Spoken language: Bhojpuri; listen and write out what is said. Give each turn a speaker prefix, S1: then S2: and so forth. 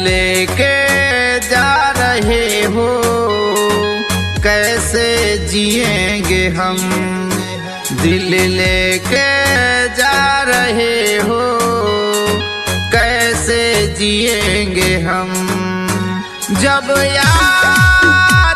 S1: लेके जा रहे हो, कैसे जिएंगे हम। दिल लेके जा रहे हो, कैसे जिएंगे हम। जब याद